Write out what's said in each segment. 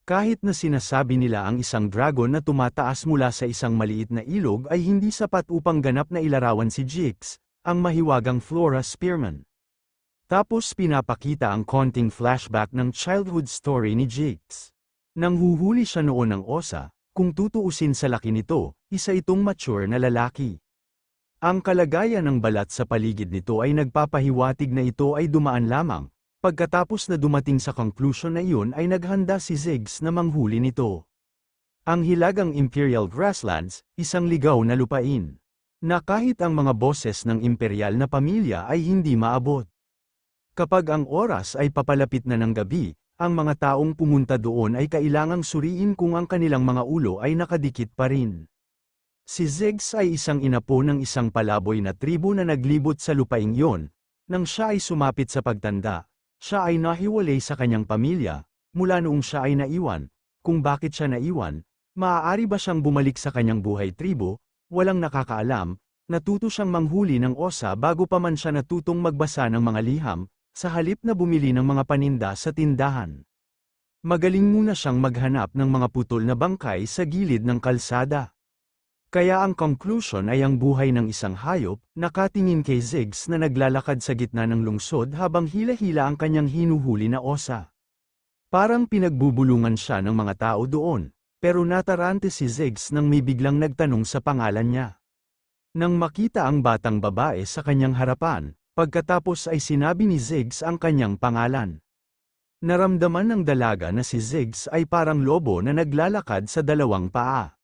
Kahit na sinasabi nila ang isang dragon na tumataas mula sa isang maliit na ilog ay hindi sapat upang ganap na ilarawan si Jix, ang mahiwagang Flora Spearman. Tapos pinapakita ang konting flashback ng childhood story ni Jix. Nang huhuli siya noon ng osa, kung tutuusin sa laki nito, isa itong mature na lalaki. Ang kalagayan ng balat sa paligid nito ay nagpapahiwatig na ito ay dumaan lamang. Pagkatapos na dumating sa conclusion na iyon ay naghanda si Ziggs na manghuli nito. Ang hilagang Imperial Grasslands, isang ligaw na lupain, na kahit ang mga boses ng imperial na pamilya ay hindi maabot. Kapag ang oras ay papalapit na ng gabi, ang mga taong pumunta doon ay kailangang suriin kung ang kanilang mga ulo ay nakadikit pa rin. Si Ziggs ay isang inapo ng isang palaboy na tribo na naglibot sa lupaing iyon. Nang siya ay sumapit sa pagtanda, siya ay nahiwalay sa kanyang pamilya, mula noong siya ay naiwan. Kung bakit siya naiwan, maaari ba siyang bumalik sa kanyang buhay tribo, walang nakakaalam, natuto siyang manghuli ng osa bago pa man siya natutong magbasa ng mga liham, sa halip na bumili ng mga paninda sa tindahan. Magaling muna siyang maghanap ng mga putol na bangkay sa gilid ng kalsada. Kaya ang conclusion ay ang buhay ng isang hayop, nakatingin kay Ziggs na naglalakad sa gitna ng lungsod habang hila-hila ang kanyang hinuhuli na osa. Parang pinagbubulungan siya ng mga tao doon, pero natarante si Ziggs nang may biglang nagtanong sa pangalan niya. Nang makita ang batang babae sa kanyang harapan, pagkatapos ay sinabi ni Ziggs ang kanyang pangalan. Naramdaman ng dalaga na si Ziggs ay parang lobo na naglalakad sa dalawang paa.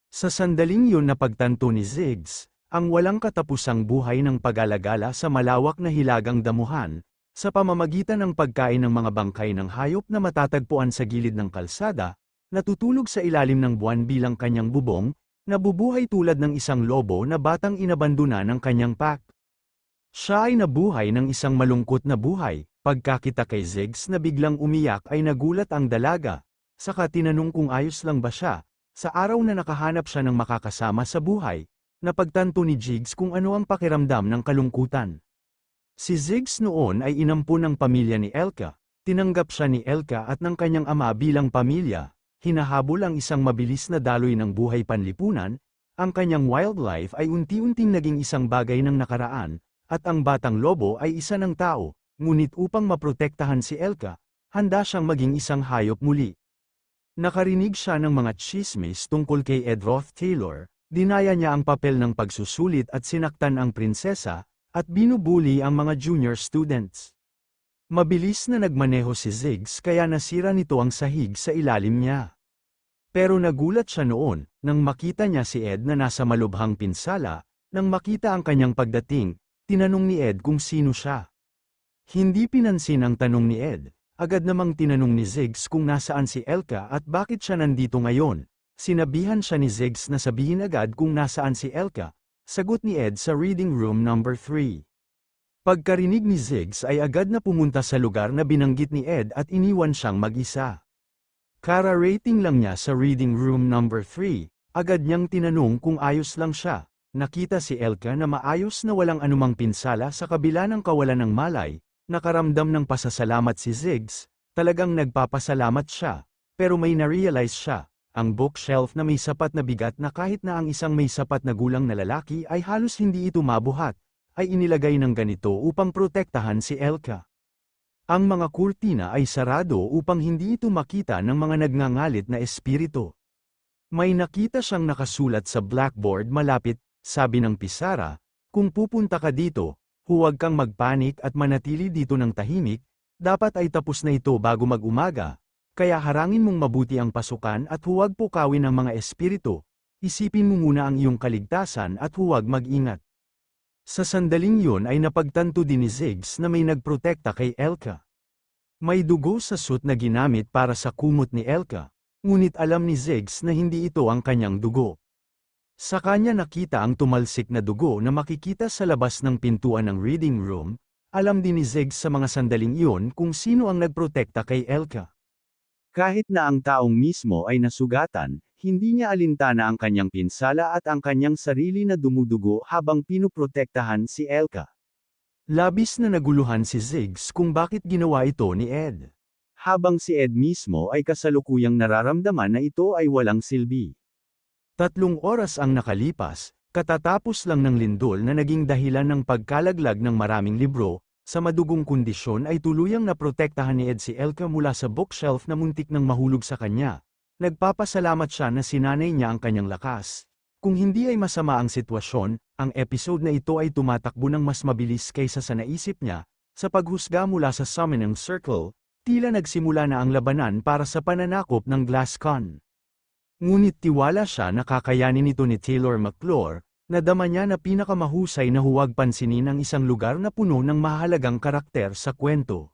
Sa sandaling yun napagtanto ni Ziggs, ang walang katapusang buhay ng pag-alagala sa malawak na hilagang damuhan, sa pamamagitan ng pagkain ng mga bangkay ng hayop na matatagpuan sa gilid ng kalsada, natutulog sa ilalim ng buwan bilang kanyang bubong, nabubuhay tulad ng isang lobo na batang inabandona ng kanyang pack. Siya ay nabuhay ng isang malungkot na buhay. Pagkakita kay Ziggs na biglang umiyak ay nagulat ang dalaga, saka tinanong kung ayos lang ba siya. Sa araw na nakahanap siya ng makakasama sa buhay, napagtanto ni Ziggs kung ano ang pakiramdam ng kalungkutan. Si Ziggs noon ay inampun ng pamilya ni Elka, tinanggap siya ni Elka at ng kanyang ama bilang pamilya, hinahabol ang isang mabilis na daloy ng buhay panlipunan, ang kanyang wildlife ay unti-unting naging isang bagay ng nakaraan, at ang batang lobo ay isa ng tao, ngunit upang maprotektahan si Elka, handa siyang maging isang hayop muli. Nakarinig siya ng mga tsismis tungkol kay Ed Roth Taylor, dinaya niya ang papel ng pagsusulit at sinaktan ang prinsesa, at binubuli ang mga junior students. Mabilis na nagmaneho si Ziggs kaya nasira nito ang sahig sa ilalim niya. Pero nagulat siya noon, nang makita niya si Ed na nasa malubhang pinsala, nang makita ang kanyang pagdating, tinanong ni Ed kung sino siya. Hindi pinansin ang tanong ni Ed. Agad namang tinanong ni Ziggs kung nasaan si Elka at bakit siya nandito ngayon. Sinabihan siya ni Ziggs na sabihin agad kung nasaan si Elka. Sagot ni Ed sa reading room number 3. Pagkarinig ni Ziggs ay agad na pumunta sa lugar na binanggit ni Ed at iniwan siyang mag-isa. Kara-rating lang niya sa reading room number 3, agad niyang tinanong kung ayos lang siya. Nakita si Elka na maayos na walang anumang pinsala sa kabila ng kawalan ng malay. Nakaramdam ng pasasalamat si Ziggs, talagang nagpapasalamat siya, pero may na-realize siya, ang bookshelf na may sapat na bigat na kahit na ang isang may sapat na gulang na lalaki ay halos hindi ito mabuhat, ay inilagay ng ganito upang protektahan si Elka. Ang mga kurtina ay sarado upang hindi ito makita ng mga nagngangalit na espiritu. May nakita siyang nakasulat sa blackboard malapit, sabi ng pisara, kung pupunta ka dito, huwag kang magpanik at manatili dito ng tahimik, dapat ay tapos na ito bago mag-umaga, kaya harangin mong mabuti ang pasukan at huwag pukawin ang mga espiritu, isipin mo muna ang iyong kaligtasan at huwag mag-ingat. Sa sandaling yun ay napagtanto din ni Ziggs na may nagprotekta kay Elka. May dugo sa suit na ginamit para sa kumot ni Elka, ngunit alam ni Ziggs na hindi ito ang kanyang dugo. Sa kanya nakita ang tumalsik na dugo na makikita sa labas ng pintuan ng reading room, alam din ni Ziggs sa mga sandaling iyon kung sino ang nagprotekta kay Elka. Kahit na ang taong mismo ay nasugatan, hindi niya alintana ang kanyang pinsala at ang kanyang sarili na dumudugo habang pinuprotektahan si Elka. Labis na naguluhan si Ziggs kung bakit ginawa ito ni Ed. habang si Ed mismo ay kasalukuyang nararamdaman na ito ay walang silbi. 3 oras ang nakalipas, katatapos lang ng lindol na naging dahilan ng pagkalaglag ng maraming libro, sa madugong kondisyon ay tuluyang naprotektahan ni Ed si Elka mula sa bookshelf na muntik nang mahulog sa kanya. Nagpapasalamat siya na sinanay niya ang kanyang lakas. Kung hindi ay masama ang sitwasyon, ang episode na ito ay tumatakbo ng mas mabilis kaysa sa naisip niya. Sa paghusga mula sa Summoning Circle, tila nagsimula na ang labanan para sa pananakop ng Glasscon. Ngunit tiwala siya na kakayanin ito ni Taylor McClure, nadama niya na pinakamahusay na huwag pansinin ang isang lugar na puno ng mahalagang karakter sa kwento.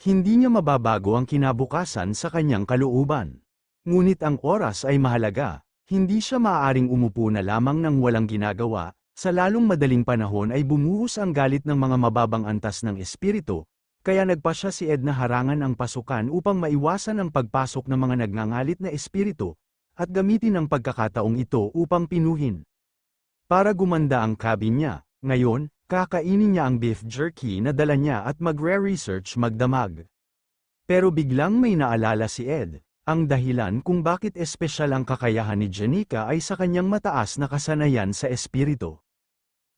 Hindi niya mababago ang kinabukasan sa kanyang kalooban. Ngunit ang oras ay mahalaga, hindi siya maaaring umupo na lamang ng walang ginagawa, sa lalong madaling panahon ay bumuhos ang galit ng mga mababang antas ng espiritu, kaya nagpa siya si Ed na harangan ang pasukan upang maiwasan ang pagpasok ng mga nagngangalit na espiritu, at gamitin ang pagkakataong ito upang pinuhin. Para gumanda ang cabin niya, ngayon, kakainin niya ang beef jerky na dala niya at magre-research magdamag. Pero biglang may naalala si Ed, ang dahilan kung bakit espesyal ang kakayahan ni Janica ay sa kanyang mataas na kasanayan sa espiritu.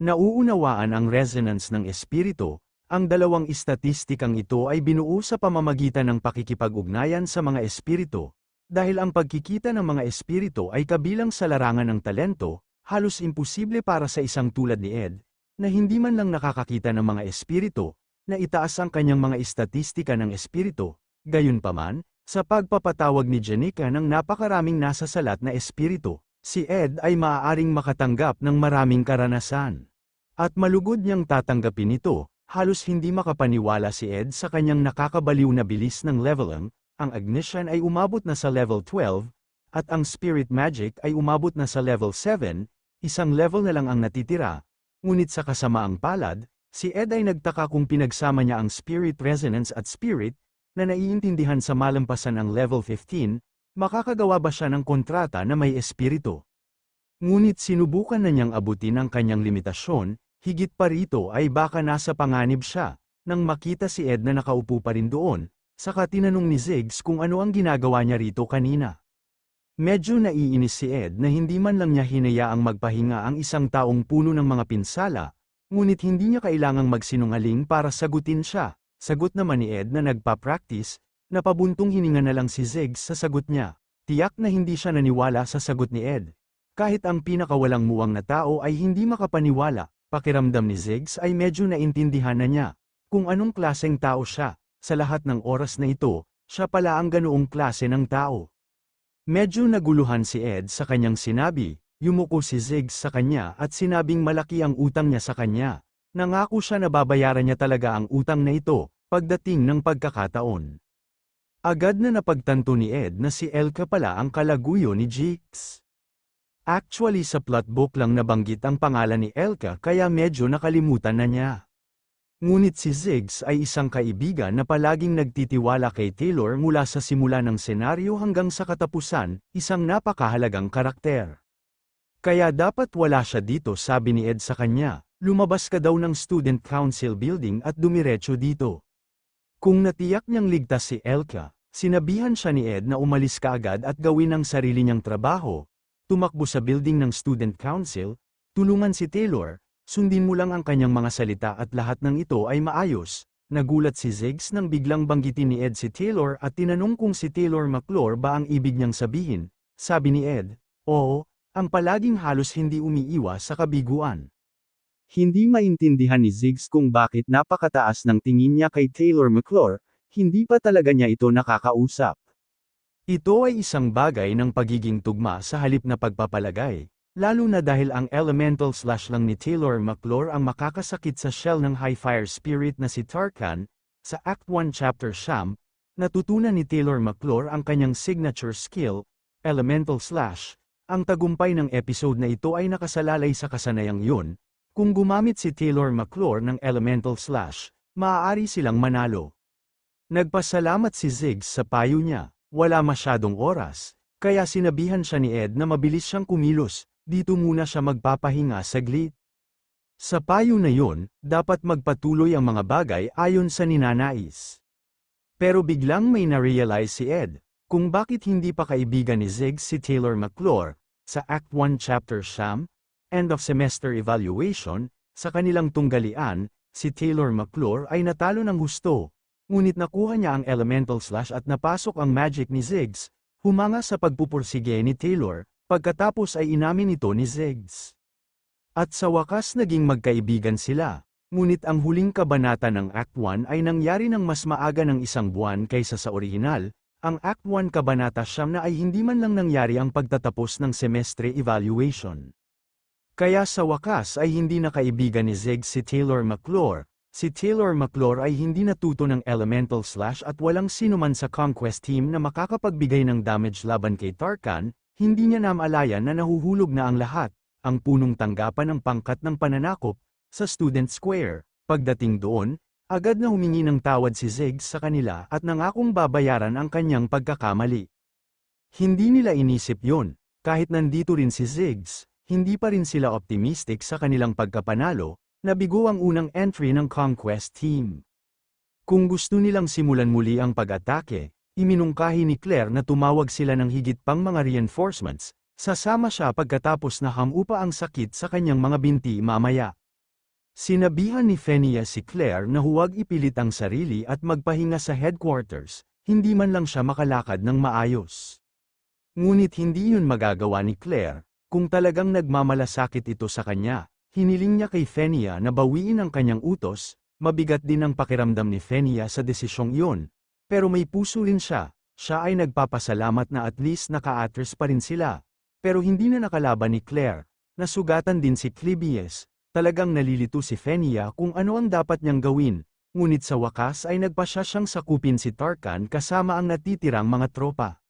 Nauunawaan ang resonance ng espiritu, ang dalawang istatistikang ito ay binuo sa pamamagitan ng pakikipag-ugnayan sa mga espiritu. Dahil ang pagkikita ng mga espiritu ay kabilang sa larangan ng talento, halos imposible para sa isang tulad ni Ed, na hindi man lang nakakakita ng mga espiritu, na itaas ang kanyang mga istatistika ng espiritu. Gayunpaman, sa pagpapatawag ni Janica ng napakaraming nasa salat na espiritu, si Ed ay maaaring makatanggap ng maraming karanasan. At malugod niyang tatanggapin ito, halos hindi makapaniwala si Ed sa kanyang nakakabaliw na bilis ng leveling. Ang Ignition ay umabot na sa level 12, at ang Spirit Magic ay umabot na sa level 7, isang level na lang ang natitira. Ngunit sa kasamaang palad, si Ed ay nagtaka kung pinagsama niya ang Spirit Resonance at Spirit, na naiintindihan sa malampasan ang level 15, makakagawa ba siya ng kontrata na may espiritu? Ngunit sinubukan na niyang abutin ang kanyang limitasyon, higit pa rito ay baka nasa panganib siya, nang makita si Ed na nakaupo pa rin doon. Saka tinanong ni Ziggs kung ano ang ginagawa niya rito kanina. Medyo naiinis si Ed na hindi man lang niya hinayaang magpahinga ang isang taong puno ng mga pinsala, ngunit hindi niya kailangang magsinungaling para sagutin siya. Sagot naman ni Ed na nagpa-practice, na pabuntong hininga na lang si Ziggs sa sagot niya. Tiyak na hindi siya naniwala sa sagot ni Ed. Kahit ang pinakawalang muwang na tao ay hindi makapaniwala, pakiramdam ni Ziggs ay medyo naintindihan na niya kung anong klaseng tao siya. Sa lahat ng oras na ito, siya pala ang ganoong klase ng tao. Medyo naguluhan si Ed sa kanyang sinabi, yumuko si Ziggs sa kanya at sinabing malaki ang utang niya sa kanya. Nangako siya na babayaran niya talaga ang utang na ito, pagdating ng pagkakataon. Agad na napagtanto ni Ed na si Elka pala ang kalaguyo ni Jix. Actually sa plotbook lang nabanggit ang pangalan ni Elka kaya medyo nakalimutan na niya. Ngunit si Ziggs ay isang kaibigan na palaging nagtitiwala kay Taylor mula sa simula ng senaryo hanggang sa katapusan, isang napakahalagang karakter. Kaya dapat wala siya dito, sabi ni Ed sa kanya, lumabas ka daw ng Student Council building at dumiretso dito. Kung natiyak niyang ligtas si Elka, sinabihan siya ni Ed na umalis kaagad at gawin ang sarili niyang trabaho, tumakbo sa building ng Student Council, tulungan si Taylor, sundin mo lang ang kanyang mga salita at lahat ng ito ay maayos. Nagulat si Ziggs nang biglang banggitin ni Ed si Taylor at tinanong kung si Taylor McClure ba ang ibig niyang sabihin. Sabi ni Ed, oo, ang palaging halos hindi umiiwas sa kabiguan. Hindi maintindihan ni Ziggs kung bakit napakataas ng tingin niya kay Taylor McClure, hindi pa talaga niya ito nakakausap. Ito ay isang bagay ng pagiging tugma sa halip na pagpapalagay. Lalo na dahil ang elemental slash lang ni Taylor McClure ang makakasakit sa shell ng high fire spirit na si Tarkan. Sa Act 1 Chapter Sham, natutunan ni Taylor McClure ang kanyang signature skill, elemental slash. Ang tagumpay ng episode na ito ay nakasalalay sa kasanayang yun. Kung gumamit si Taylor McClure ng elemental slash, maaari silang manalo. Nagpasalamat si Ziggs sa payo niya, wala masyadong oras, kaya sinabihan siya ni Ed na mabilis siyang kumilos. Dito muna siya magpapahinga saglit. Sa payo na yon, dapat magpatuloy ang mga bagay ayon sa ninanais. Pero biglang may na-realize si Ed, kung bakit hindi pa kaibigan ni Ziggs si Taylor McClure, sa Act 1 Chapter Siyam, End of Semester Evaluation, sa kanilang tunggalian, si Taylor McClure ay natalo ng husto, ngunit nakuha niya ang Elemental Slash at napasok ang magic ni Ziggs, humanga sa pagpupursige ni Taylor, pagkatapos ay inamin ito ni Ziggs. At sa wakas naging magkaibigan sila. Ngunit ang huling kabanata ng Act 1 ay nangyari ng mas maaga ng isang buwan kaysa sa orihinal, ang Act 1 Kabanata Siyam na ay hindi man lang nangyari ang pagtatapos ng semestre evaluation. Kaya sa wakas ay hindi na kaibigan ni Ziggs si Taylor McClure. Si Taylor McClure ay hindi natuto ng Elemental Slash at walang sinuman sa Conquest team na makakapagbigay ng damage laban kay Tarkan, hindi niya namalayan na nahuhulog na ang lahat, ang punong tanggapan ng pangkat ng pananakop, sa Student Square. Pagdating doon, agad na humingi ng tawad si Ziggs sa kanila at nangakong babayaran ang kanyang pagkakamali. Hindi nila inisip yon, kahit nandito rin si Ziggs, hindi pa rin sila optimistic sa kanilang pagkapanalo, nabigo ang unang entry ng Conquest team. Kung gusto nilang simulan muli ang pag-atake, iminungkahi ni Claire na tumawag sila ng higit pang mga reinforcements, sasama siya pagkatapos na hamupa ang sakit sa kanyang mga binti mamaya. Sinabihan ni Fenia si Claire na huwag ipilit ang sarili at magpahinga sa headquarters, hindi man lang siya makalakad ng maayos. Ngunit hindi yun magagawa ni Claire, kung talagang nagmamalasakit ito sa kanya, hiniling niya kay Fenia na bawiin ang kanyang utos, mabigat din ang pakiramdam ni Fenia sa desisyong iyon, pero may puso rin siya ay nagpapasalamat na at least naka-atres pa rin sila, pero hindi na nakalaban ni Claire, nasugatan din si Clebius. Talagang nalilito si Fenia kung ano ang dapat niyang gawin, ngunit sa wakas ay nagpasya siyang sakupin si Tarkan kasama ang natitirang mga tropa.